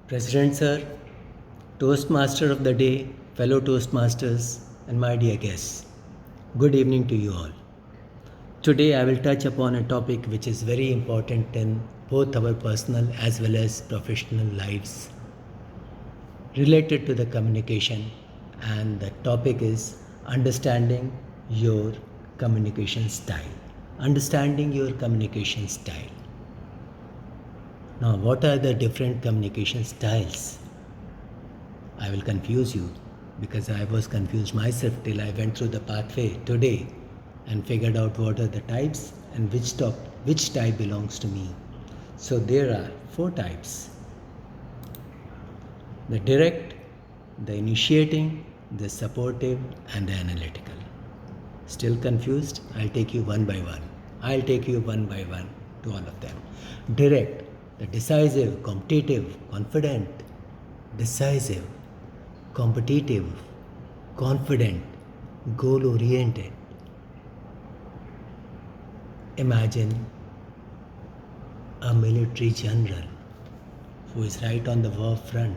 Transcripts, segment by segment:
President Sir, Toastmaster of the day, fellow Toastmasters, and my dear guests, good evening to you all. Today I will touch upon a topic which is very important in both our personal as well as professional lives related to the communication, and the topic is understanding your communication style. Understanding your communication style. Now, what are the different communication styles? I will confuse you because I was confused myself till I went through the pathway today and figured out what are the types and which type belongs to me. So there are four types: the direct, the initiating, the supportive, and the analytical. Still confused? I'll take you one by one. I'll take you one by one to all of them. Direct, the decisive, competitive, confident, decisive, competitive, confident, goal oriented. Imagine a military general who is right on the war front.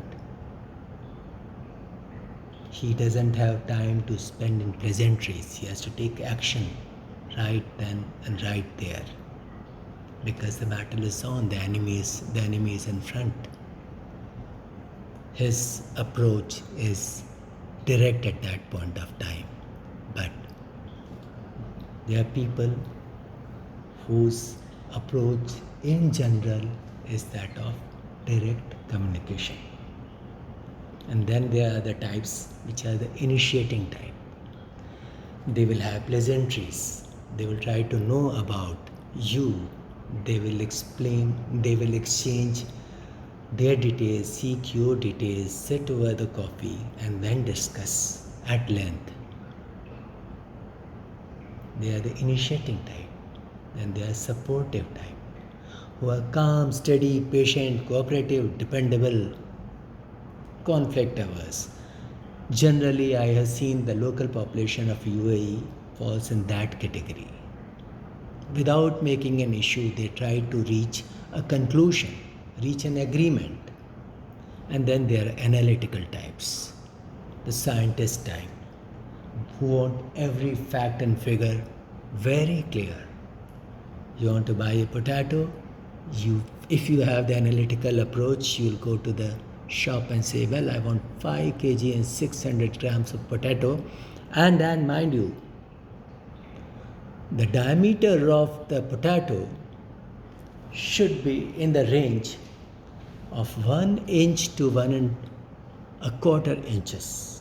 He doesn't have time to spend in pleasantries. He has to take action right then and right there, because the battle is on, the enemy is in front. His approach is direct at that point of time. But there are people whose approach in general is that of direct communication. And then there are the types which are the initiating type. They will have pleasantries. They will try to know about you. They will explain, they will exchange their details, seek your details, sit over the coffee, and then discuss at length. They are the initiating type. And they are supportive type, who are calm, steady, patient, cooperative, dependable, conflict averse. Generally, I have seen the local population of UAE falls in that category. Without making an issue, they try to reach a conclusion, reach an agreement. And then there are analytical types, the scientist type, who want every fact and figure very clear. You want to buy a potato, if you have the analytical approach, you'll go to the shop and say, well, I want 5 kg and 600 grams of potato. And then, mind you, the diameter of the potato should be in the range of 1 inch to 1.25 inches.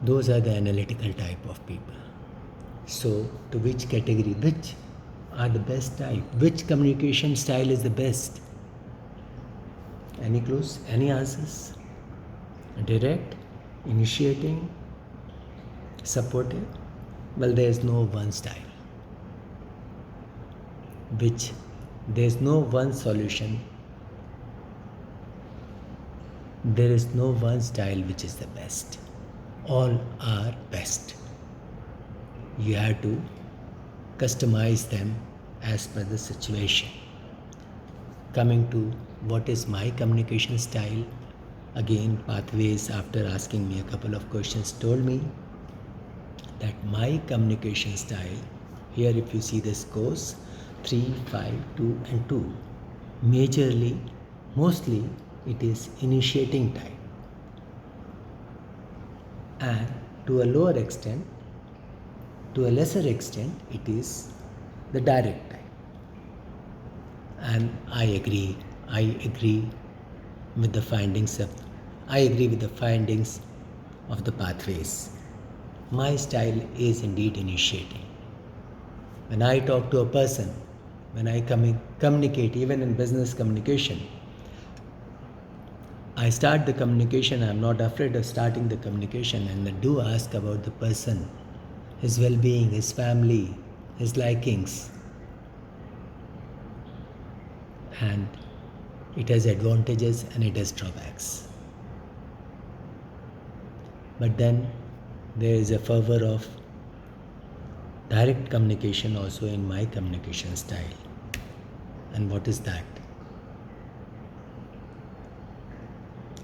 Those are the analytical type of people. So, to which category, which are the best type? Which communication style is the best? Any clues? Any answers? Direct, initiating, supportive? Well, there is no one style. There is no one solution. There is no one style which is the best. All are best. You have to customize them as per the situation. Coming to what is my communication style, again, Pathways, after asking me a couple of questions, told me that my communication style, here if you see this course, 3, 5, 2 and 2, mostly it is initiating type, and to a lesser extent, it is the direct type. And I agree with the findings of the Pathways. My style is indeed initiating. When I talk to a person, when I communicate, even in business communication, I start the communication. I'm not afraid of starting the communication, and I do ask about the person, his well-being, his family, his likings. And it has advantages and it has drawbacks. But then there is a fervor of direct communication also in my communication style. And what is that?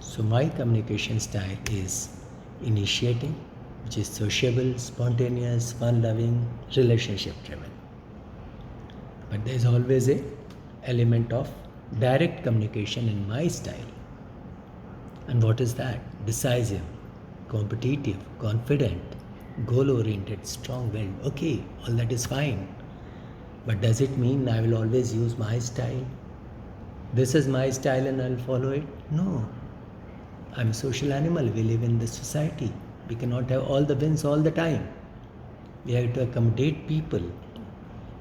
So my communication style is initiating, which is sociable, spontaneous, fun-loving, relationship-driven. But there is always a element of direct communication in my style. And what is that? Decisive, competitive, confident, goal-oriented, strong-willed. Okay, all that is fine. But does it mean I will always use my style? This is my style and I'll follow it? No. I'm a social animal. We live in this society. We cannot have all the wins all the time. We have to accommodate people.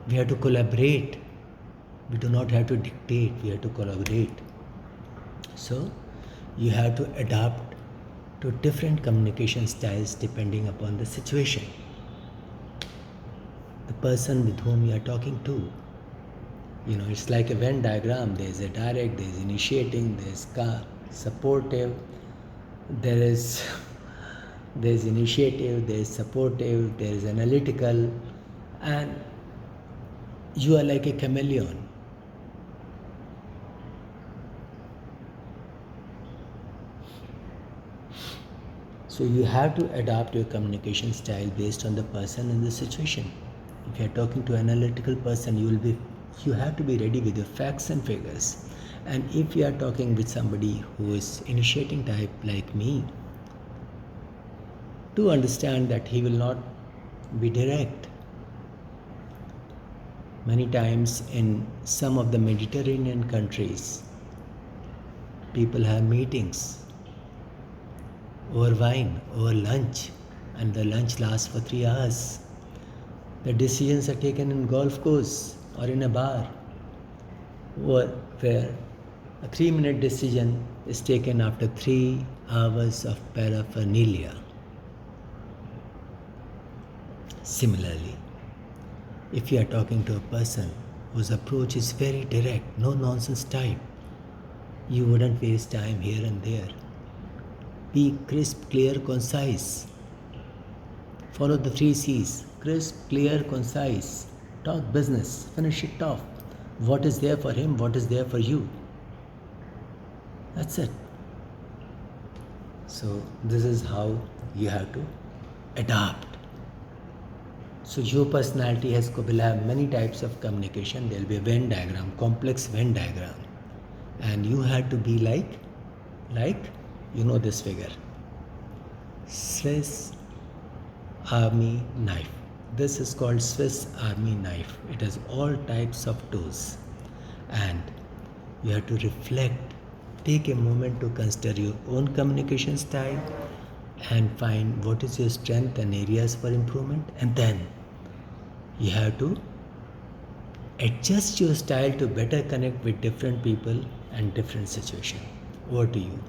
We have to collaborate. We do not have to dictate. We have to collaborate. So, you have to adapt to different communication styles depending upon the situation, the person with whom you are talking to. It's like a Venn diagram. There is a direct, there is initiating, there is supportive, there is initiative, there is supportive, there is analytical, and you are like a chameleon. So you have to adapt your communication style based on the person and the situation. If you are talking to an analytical person, you have to be ready with your facts and figures. And if you are talking with somebody who is initiating type like me, to understand that he will not be direct. Many times in some of the Mediterranean countries, people have meetings over wine, over lunch, and the lunch lasts for 3 hours. The decisions are taken in golf course or in a bar, where a 3-minute decision is taken after 3 hours of paraphernalia. Similarly, if you are talking to a person whose approach is very direct, no nonsense type, you wouldn't waste time here and there. Be crisp, clear, concise. Follow the 3 C's. Crisp, clear, concise. Talk business. Finish it off. What is there for him? What is there for you? That's it. So this is how you have to adapt. So your personality will have many types of communication. There will be a Venn diagram, complex Venn diagram. And you have to be like this figure. Swiss Army knife. This is called Swiss Army knife. It has all types of toes. And you have to reflect. Take a moment to consider your own communication style and find what is your strength and areas for improvement. And then you have to adjust your style to better connect with different people and different situations. Over to you.